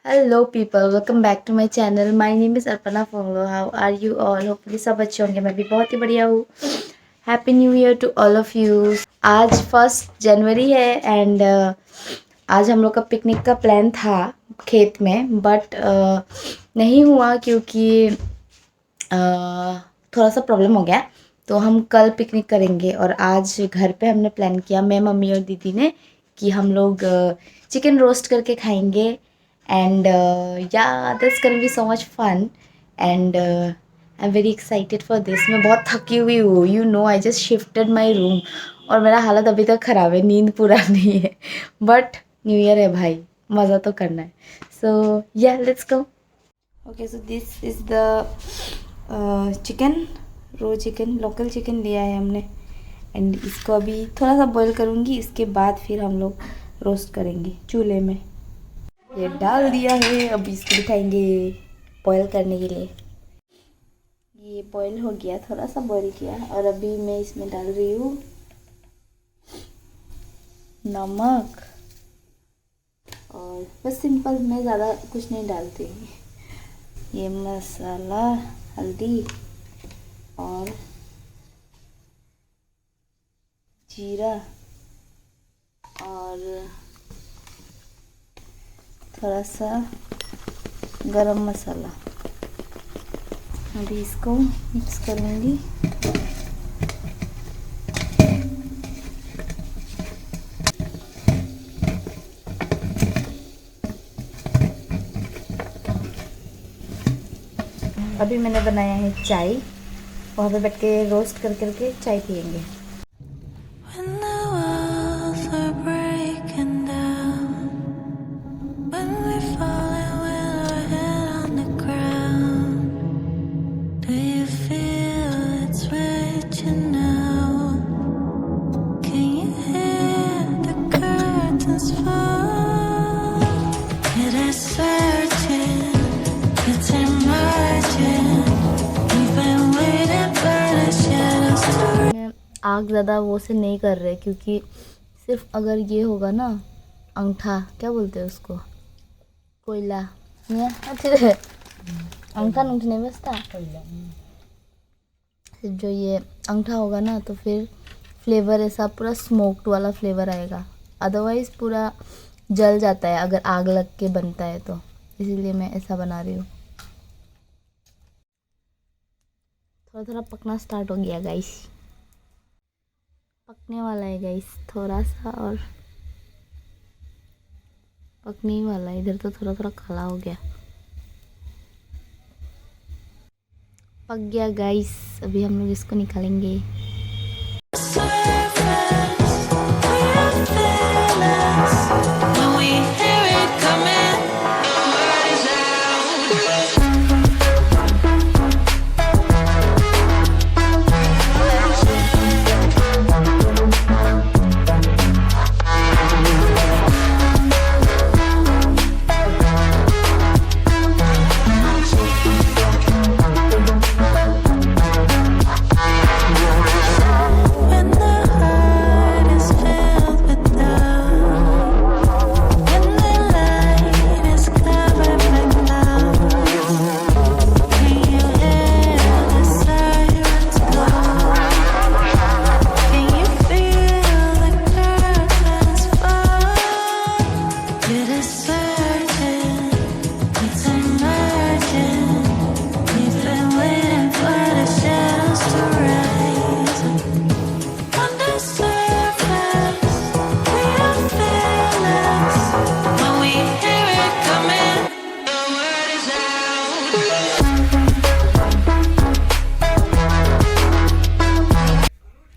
Hello people, welcome back to my channel. My name is Arpana Phonglo. How are you all? Hopefully सब अच्छे होंगे. मैं भी बहुत ही बढ़िया हूँ. Happy new year to all of you. आज 1 जनवरी है एंड आज हम लोग का पिकनिक का प्लान था खेत में बट नहीं हुआ क्योंकि थोड़ा सा प्रॉब्लम हो गया. तो हम कल पिकनिक करेंगे और आज घर पे हमने प्लान किया, मैं मम्मी और दीदी ने, कि हम लोग चिकन रोस्ट करके खाएंगे. And yeah that's gonna be so much fun and I am very excited for this. मैं बहुत थकी हुई हूँ, you know. I just shifted my room और मेरा हालत अभी तक ख़राब है, नींद पूरा नहीं है. बट न्यू ईयर है भाई, मज़ा तो करना है. So yeah let's go. Okay, so this is the chicken, raw chicken, local chicken लिया है हमने. एंड इसको अभी थोड़ा सा बॉईल करूँगी, इसके बाद फिर हम लोग रोस्ट करेंगे चूल्हे में. ये डाल दिया है, अभी इसको दिखाएंगे बॉईल करने के लिए. ये बॉईल हो गया, थोड़ा सा बॉईल किया और अभी मैं इसमें डाल रही हूँ नमक और बस सिंपल, मैं ज़्यादा कुछ नहीं डालती. ये मसाला, हल्दी और जीरा और थोड़ा सा गरम मसाला. अभी इसको मिक्स करूँगी. अभी मैंने बनाया है चाय, वहाँ पे बैठ के रोस्ट कर करके चाय पियेंगे. आग ज़्यादा वो से नहीं कर रहे क्योंकि सिर्फ अगर ये होगा ना, अंगठा क्या बोलते हैं उसको, कोयला अच्छे अंगठा नूठ नहीं बसता, सिर्फ जो ये अंगठा होगा ना तो फिर फ्लेवर ऐसा पूरा स्मोक्ड वाला फ्लेवर आएगा. अदरवाइज़ पूरा जल जाता है अगर आग लग के बनता है तो, इसीलिए मैं ऐसा बना रही हूँ. थोड़ा थोड़ा पकना स्टार्ट हो गया गाइस, पकने वाला है गाइस, थोड़ा सा और पकने ही वाला है. इधर तो थोड़ा थोड़ा काला हो गया. पक गया गाइस, अभी हम लोग इसको निकालेंगे.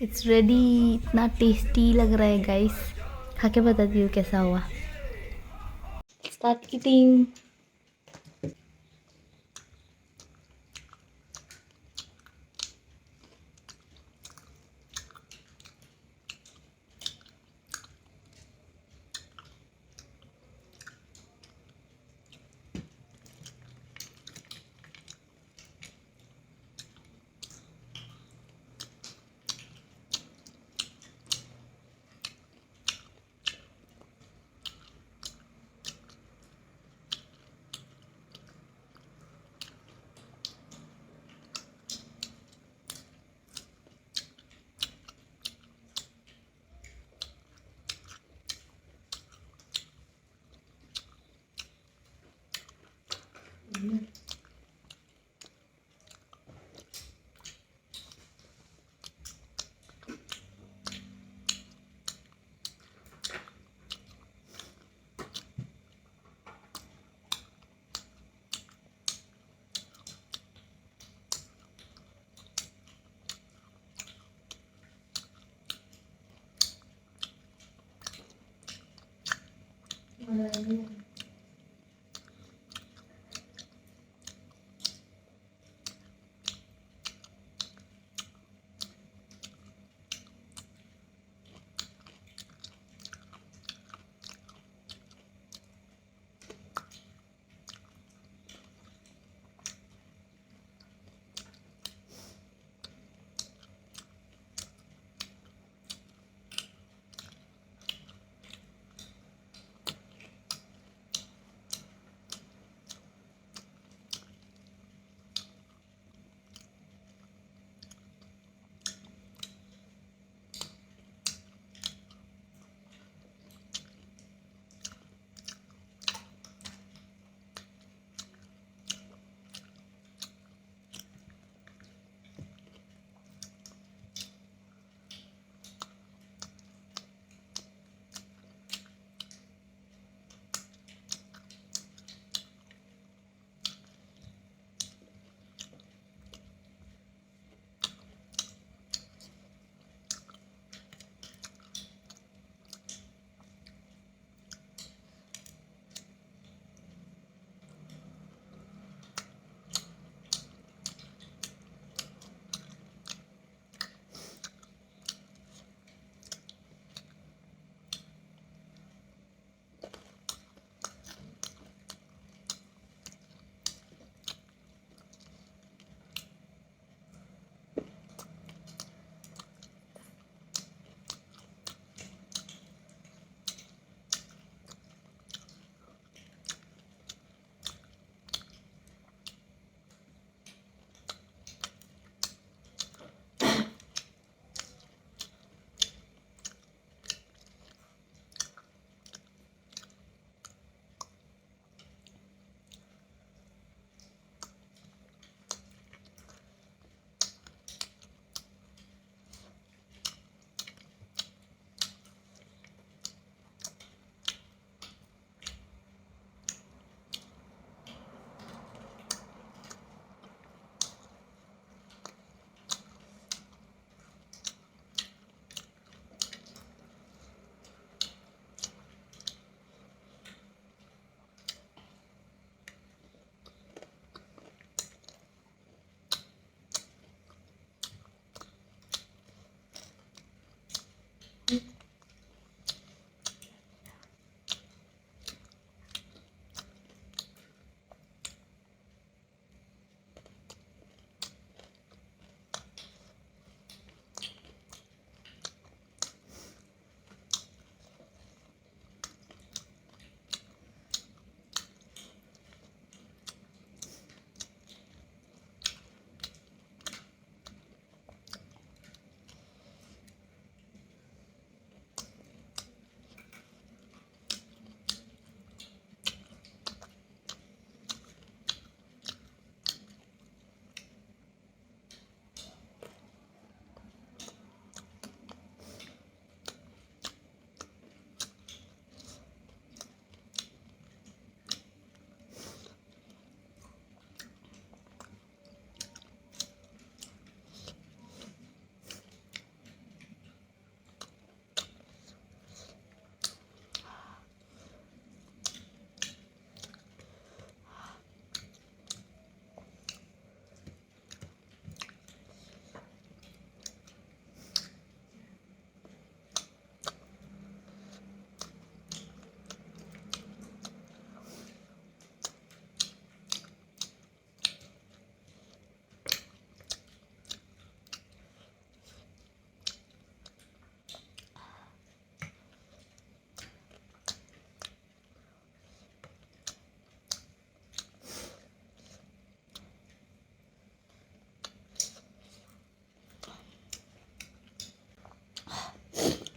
It's ready. इतना टेस्टी लग रहा है गाइस, खा के बताती हूँ कैसा हुआ. Start eating.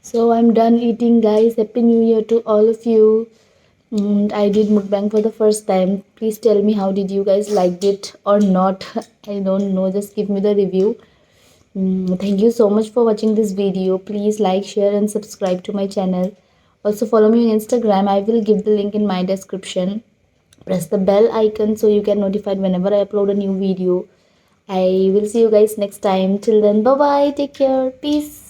So I'm done eating, guys. Happy New Year to all of you. And I did mukbang for the first time. Please tell me how did you guys liked it or not. I don't know. Just give me the review. Thank you so much for watching this video. Please like, share, and subscribe to my channel. Also follow me on Instagram. I will give the link in my description. Press the bell icon so you get notified whenever I upload a new video. I will see you guys next time. Till then, bye bye. Take care. Peace.